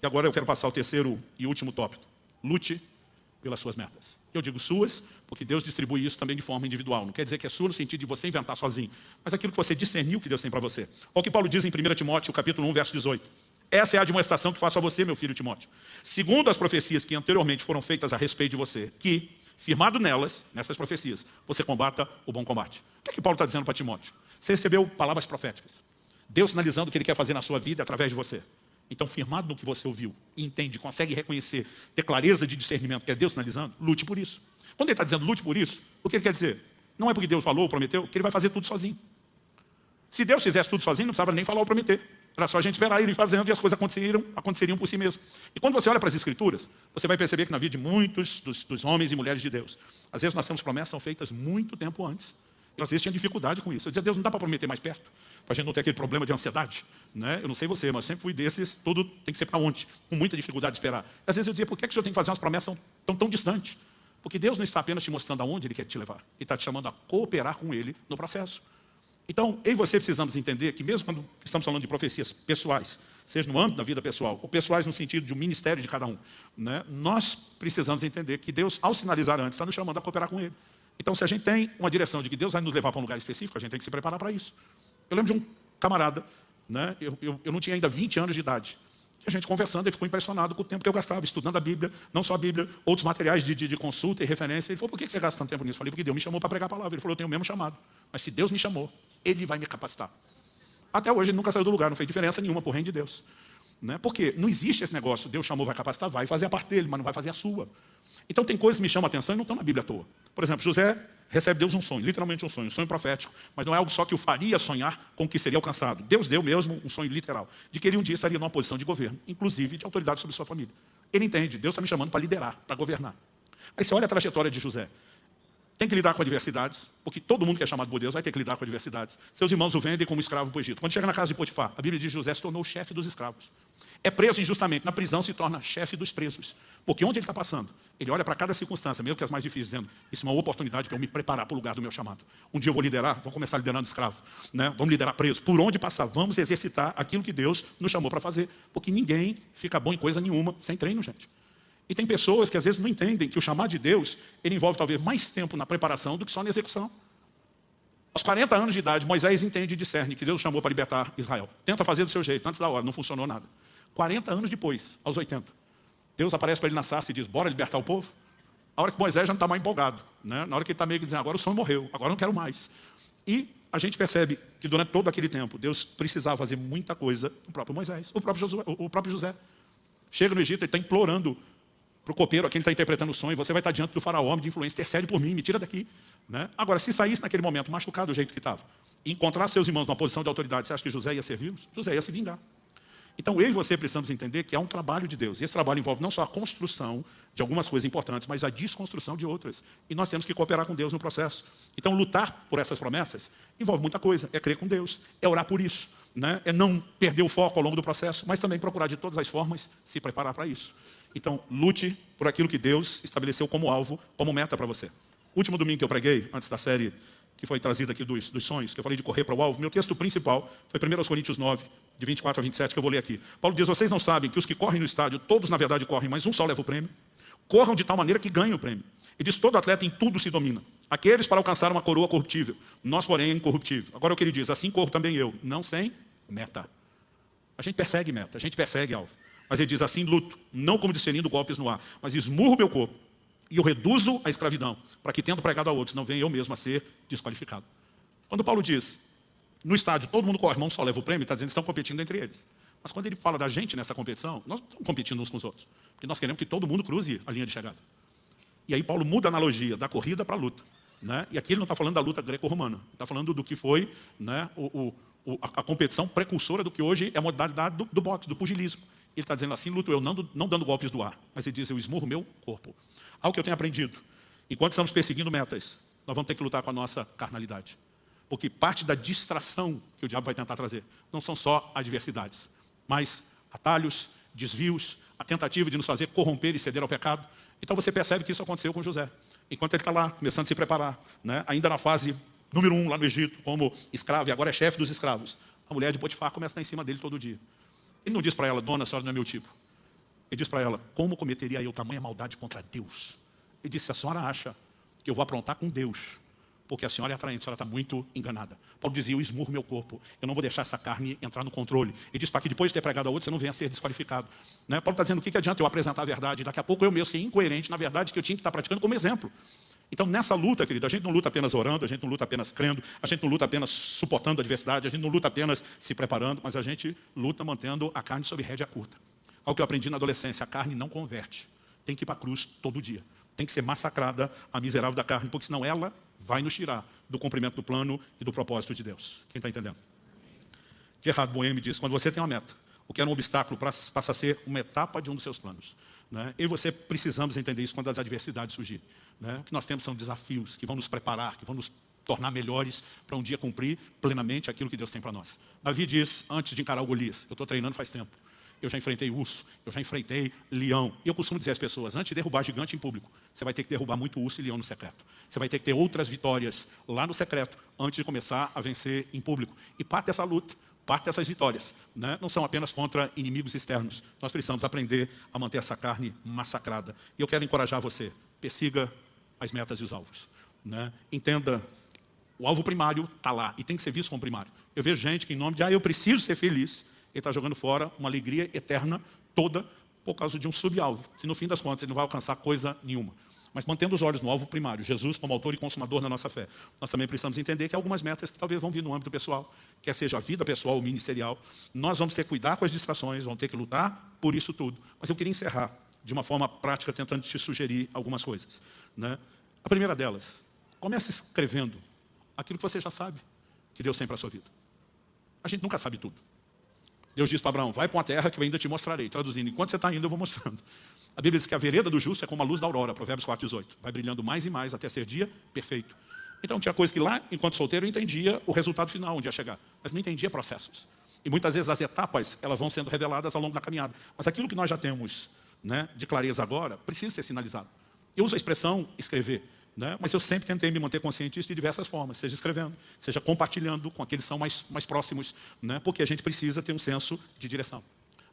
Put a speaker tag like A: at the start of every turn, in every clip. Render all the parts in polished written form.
A: E agora eu quero passar ao terceiro e último tópico. Lute pelas suas metas. Eu digo suas, porque Deus distribui isso também de forma individual. Não quer dizer que é sua no sentido de você inventar sozinho, mas aquilo que você discerniu que Deus tem para você. Olha o que Paulo diz em 1 Timóteo, capítulo 1, verso 18. Essa é a demonstração que faço a você, meu filho Timóteo. Segundo as profecias que anteriormente foram feitas a respeito de você, que, firmado nelas, nessas profecias, você combata o bom combate. O que Paulo está dizendo para Timóteo? Você recebeu palavras proféticas. Deus sinalizando o que Ele quer fazer na sua vida através de você. Então, firmado no que você ouviu, e entende, consegue reconhecer, ter clareza de discernimento, que é Deus sinalizando, lute por isso. Quando Ele está dizendo lute por isso, o que Ele quer dizer? Não é porque Deus falou ou prometeu, que Ele vai fazer tudo sozinho. Se Deus fizesse tudo sozinho, não precisava nem falar ou prometer. Era só a gente esperar Ele fazendo e as coisas aconteceriam por si mesmo. E quando você olha para as Escrituras, você vai perceber que na vida de muitos dos homens e mulheres de Deus, às vezes nós temos promessas que são feitas muito tempo antes. E às vezes tinha dificuldade com isso. Eu dizia, Deus, não dá para prometer mais perto, para a gente não ter aquele problema de ansiedade. Né? Eu não sei você, mas sempre fui desses, tudo tem que ser para ontem, com muita dificuldade de esperar. Às vezes eu dizia, por que o Senhor tem que fazer umas promessas tão distantes? Porque Deus não está apenas te mostrando aonde Ele quer te levar. Ele está te chamando a cooperar com Ele no processo. Então, eu e você precisamos entender que mesmo quando estamos falando de profecias pessoais, seja no âmbito da vida pessoal, ou pessoais no sentido de um ministério de cada um, né, nós precisamos entender que Deus, ao sinalizar antes, está nos chamando a cooperar com Ele. Então, se a gente tem uma direção de que Deus vai nos levar para um lugar específico, a gente tem que se preparar para isso. Eu lembro de um camarada, né, eu não tinha ainda 20 anos de idade, e a gente conversando, ele ficou impressionado com o tempo que eu gastava, estudando a Bíblia, não só a Bíblia, outros materiais de consulta e referência. Ele falou, por que você gasta tanto tempo nisso? Eu falei, porque Deus me chamou para pregar a palavra. Ele falou, eu tenho o mesmo chamado, mas se Deus me chamou, Ele vai me capacitar. Até hoje ele nunca saiu do lugar, não fez diferença nenhuma por reino de Deus. Né? Porque não existe esse negócio, Deus chamou, vai capacitar, vai fazer a parte dele, mas não vai fazer a sua. Então tem coisas que me chamam a atenção e não estão na Bíblia à toa. Por exemplo, José recebe Deus um sonho, literalmente um sonho profético, mas não é algo só que o faria sonhar com o que seria alcançado. Deus deu mesmo um sonho literal, de que ele um dia estaria numa posição de governo, inclusive de autoridade sobre sua família. Ele entende, Deus está me chamando para liderar, para governar. Aí você olha a trajetória de José. Tem que lidar com adversidades, porque todo mundo que é chamado por Deus vai ter que lidar com adversidades. Seus irmãos o vendem como escravo para o Egito. Quando chega na casa de Potifar, a Bíblia diz que José se tornou o chefe dos escravos. É preso injustamente, na prisão se torna chefe dos presos. Porque onde ele está passando? Ele olha para cada circunstância, mesmo que as mais difíceis, dizendo, isso é uma oportunidade para eu me preparar para o lugar do meu chamado. Um dia eu vou liderar, vou começar liderando escravo. Né? Vamos liderar preso. Por onde passar? Vamos exercitar aquilo que Deus nos chamou para fazer. Porque ninguém fica bom em coisa nenhuma sem treino, gente. E tem pessoas que às vezes não entendem que o chamado de Deus, ele envolve talvez mais tempo na preparação do que só na execução. Aos 40 anos de idade, Moisés entende e discerne que Deus o chamou para libertar Israel. Tenta fazer do seu jeito, antes da hora, não funcionou nada. 40 anos depois, aos 80, Deus aparece para ele na sarça e diz, bora libertar o povo? A hora que Moisés já não está mais empolgado. Né? Na hora que ele está meio que dizendo, agora o sonho morreu, agora eu não quero mais. E a gente percebe que durante todo aquele tempo, Deus precisava fazer muita coisa no próprio Moisés, o próprio José. Chega no Egito, ele está implorando para o copeiro, a quem está interpretando o sonho, você vai estar diante do faraó, homem de influência, intercede por mim, me tira daqui. Né? Agora, se saísse naquele momento machucado do jeito que estava, e encontrar seus irmãos numa posição de autoridade, você acha que José ia servi-los? José ia se vingar. Então, eu e você precisamos entender que há um trabalho de Deus. E esse trabalho envolve não só a construção de algumas coisas importantes, mas a desconstrução de outras. E nós temos que cooperar com Deus no processo. Então, lutar por essas promessas envolve muita coisa. É crer com Deus, é orar por isso. Né? É não perder o foco ao longo do processo, mas também procurar de todas as formas se preparar para isso. Então, lute por aquilo que Deus estabeleceu como alvo, como meta para você. Último domingo que eu preguei, antes da série que foi trazida aqui dos sonhos, que eu falei de correr para o alvo, meu texto principal foi 1 Coríntios 9, de 24 a 27, que eu vou ler aqui. Paulo diz, vocês não sabem que os que correm no estádio, todos na verdade correm, mas um só leva o prêmio. Corram de tal maneira que ganhem o prêmio. E diz, todo atleta em tudo se domina. Aqueles para alcançar uma coroa corruptível, nós porém incorruptível. Agora o que ele diz, assim corro também eu, não sem meta. A gente persegue meta, a gente persegue alvo. Mas ele diz, assim luto, não como desferindo golpes no ar, mas esmurro meu corpo e eu reduzo a escravidão, para que, tendo pregado a outros, não venha eu mesmo a ser desqualificado. Quando Paulo diz, no estádio todo mundo corre, um só leva o prêmio, está dizendo que estão competindo entre eles. Mas quando ele fala da gente nessa competição, nós não estamos competindo uns com os outros, porque nós queremos que todo mundo cruze a linha de chegada. E aí Paulo muda a analogia da corrida para a luta. Né? E aqui ele não está falando da luta greco-romana, está falando do que foi, né, a competição precursora do que hoje é a modalidade do boxe, do pugilismo. Ele está dizendo assim, luto eu, não dando golpes do ar, mas ele diz, eu esmurro meu corpo. Algo que eu tenho aprendido. Enquanto estamos perseguindo metas, nós vamos ter que lutar com a nossa carnalidade. Porque parte da distração que o diabo vai tentar trazer não são só adversidades, mas atalhos, desvios, a tentativa de nos fazer corromper e ceder ao pecado. Então você percebe que isso aconteceu com José. Enquanto ele está lá, começando a se preparar, né? Ainda na fase número 1 lá no Egito, como escravo, e agora é chefe dos escravos. A mulher de Potifar começa a estar em cima dele todo dia. Ele não diz para ela, dona, a senhora não é meu tipo. Ele diz para ela, como cometeria eu tamanha maldade contra Deus? Ele disse, a senhora acha que eu vou aprontar com Deus, porque a senhora é atraente, a senhora está muito enganada. Paulo dizia, eu esmurro meu corpo, eu não vou deixar essa carne entrar no controle. Ele diz para que depois de ter pregado a outra, você não venha a ser desqualificado. Né? Paulo está dizendo, o que adianta eu apresentar a verdade? Daqui a pouco eu mesmo ser incoerente na verdade que eu tinha que estar praticando como exemplo. Então, nessa luta, querido, a gente não luta apenas orando, a gente não luta apenas crendo, a gente não luta apenas suportando a adversidade, a gente não luta apenas se preparando, mas a gente luta mantendo a carne sob rédea curta. Algo que eu aprendi na adolescência, a carne não converte. Tem que ir para a cruz todo dia. Tem que ser massacrada a miserável da carne, porque senão ela vai nos tirar do cumprimento do plano e do propósito de Deus. Quem está entendendo? Gerhard Boehme diz, quando você tem uma meta, o que era um obstáculo passa a ser uma etapa de um dos seus planos. Né? Eu e você precisamos entender isso quando as adversidades surgirem. Né? O que nós temos são desafios que vão nos preparar, que vão nos tornar melhores para um dia cumprir plenamente aquilo que Deus tem para nós. Davi diz, antes de encarar o Golias, eu estou treinando faz tempo. Eu já enfrentei urso, eu já enfrentei leão. E eu costumo dizer às pessoas, antes de derrubar gigante em público, você vai ter que derrubar muito urso e leão no secreto. Você vai ter que ter outras vitórias lá no secreto, antes de começar a vencer em público. E parte dessa luta, parte dessas vitórias, né, não são apenas contra inimigos externos. Nós precisamos aprender a manter essa carne massacrada. E eu quero encorajar você, persiga as metas e os alvos. Né? Entenda, o alvo primário está lá e tem que ser visto como primário. Eu vejo gente que em nome de, eu preciso ser feliz, ele está jogando fora uma alegria eterna toda por causa de um subalvo, que no fim das contas ele não vai alcançar coisa nenhuma. Mas mantendo os olhos no alvo primário, Jesus como autor e consumador da nossa fé, nós também precisamos entender que há algumas metas que talvez vão vir no âmbito pessoal, quer seja a vida pessoal ou ministerial. Nós vamos ter que cuidar com as distrações, vamos ter que lutar por isso tudo. Mas eu queria encerrar de uma forma prática, tentando te sugerir algumas coisas. Né? A primeira delas, comece escrevendo aquilo que você já sabe que Deus tem para a sua vida. A gente nunca sabe tudo. Deus diz para Abraão, vai para uma terra que eu ainda te mostrarei. Traduzindo, enquanto você está indo, eu vou mostrando. A Bíblia diz que a vereda do justo é como a luz da aurora, Provérbios 4:18. Vai brilhando mais e mais até ser dia perfeito. Então tinha coisa que lá, enquanto solteiro, eu entendia o resultado final, onde ia chegar. Mas não entendia processos. E muitas vezes as etapas, elas vão sendo reveladas ao longo da caminhada. Mas aquilo que nós já temos, né, de clareza agora, precisa ser sinalizado. Eu uso a expressão escrever. Né? Mas eu sempre tentei me manter consciente disso de diversas formas, seja escrevendo, seja compartilhando com aqueles que são mais próximos, né? Porque a gente precisa ter um senso de direção.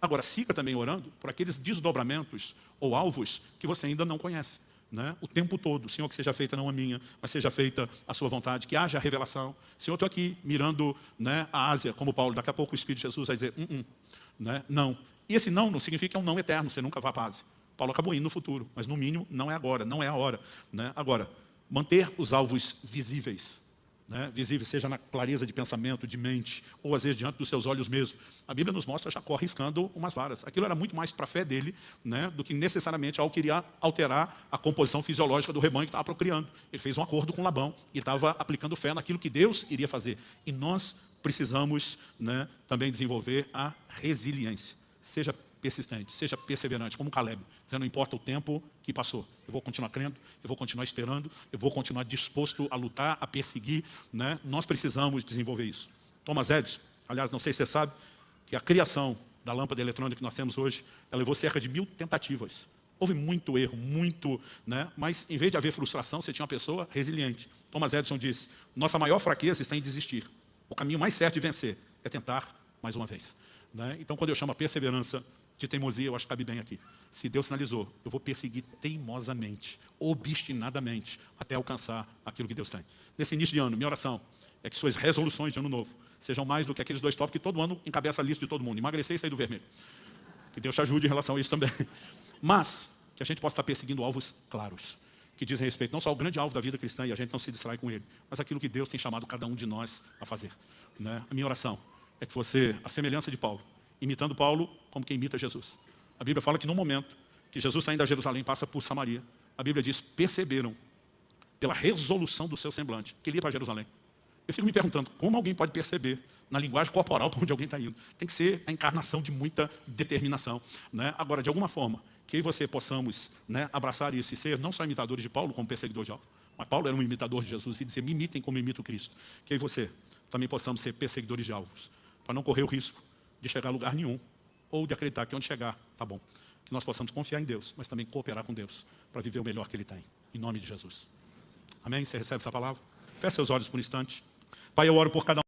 A: Agora, siga também orando por aqueles desdobramentos ou alvos que você ainda não conhece. Né? O tempo todo, Senhor, que seja feita não a minha, mas seja feita a sua vontade, que haja a revelação. Senhor, eu estou aqui mirando, né, a Ásia, como Paulo, daqui a pouco o Espírito de Jesus vai dizer, né? Não. E esse não significa que é um não eterno, você nunca vai para a Ásia. Paulo acabou indo no futuro, mas no mínimo não é agora, não é a hora. Né? Agora, manter os alvos visíveis, né? Visíveis seja na clareza de pensamento, de mente, ou às vezes diante dos seus olhos mesmo. A Bíblia nos mostra Jacó riscando umas varas. Aquilo era muito mais para a fé dele, né, do que necessariamente algo que iria alterar a composição fisiológica do rebanho que estava procriando. Ele fez um acordo com Labão e estava aplicando fé naquilo que Deus iria fazer. E nós precisamos, né, também desenvolver a resiliência. Seja persistente, seja perseverante, como Caleb. Não importa o tempo que passou. Eu vou continuar crendo, eu vou continuar esperando, eu vou continuar disposto a lutar, a perseguir. Né? Nós precisamos desenvolver isso. Thomas Edison, aliás, não sei se você sabe, que a criação da lâmpada eletrônica que nós temos hoje, ela levou cerca de 1000 tentativas. Houve muito erro, muito, né? Mas em vez de haver frustração, você tinha uma pessoa resiliente. Thomas Edison disse, nossa maior fraqueza está em desistir. O caminho mais certo de vencer é tentar mais uma vez. Né? Então, quando eu chamo a perseverança de teimosia, eu acho que cabe bem aqui. Se Deus sinalizou, eu vou perseguir teimosamente, obstinadamente, até alcançar aquilo que Deus tem. Nesse início de ano, minha oração é que suas resoluções de ano novo sejam mais do que aqueles 2 tópicos que todo ano encabeça a lista de todo mundo. Emagrecer e sair do vermelho. Que Deus te ajude em relação a isso também. Mas que a gente possa estar perseguindo alvos claros, que dizem respeito não só ao grande alvo da vida cristã, e a gente não se distrai com ele, mas aquilo que Deus tem chamado cada um de nós a fazer. Né? A minha oração é que você, a semelhança de Paulo, imitando Paulo como quem imita Jesus. A Bíblia fala que no momento que Jesus saindo a Jerusalém passa por Samaria, a Bíblia diz, perceberam pela resolução do seu semblante que ele ia para Jerusalém. Eu fico me perguntando, como alguém pode perceber na linguagem corporal para onde alguém está indo? Tem que ser a encarnação de muita determinação. Né? Agora, de alguma forma, que eu e você possamos, né, abraçar isso e ser não só imitadores de Paulo, como perseguidor de alvo, mas Paulo era um imitador de Jesus e dizer, me imitem como imito Cristo. Que eu e você também possamos ser perseguidores de alvos, para não correr o risco de chegar a lugar nenhum, ou de acreditar que onde chegar, tá bom. Que nós possamos confiar em Deus, mas também cooperar com Deus, para viver o melhor que Ele tem. Em nome de Jesus. Amém? Você recebe essa palavra? Feche seus olhos por um instante. Pai, eu oro por cada um.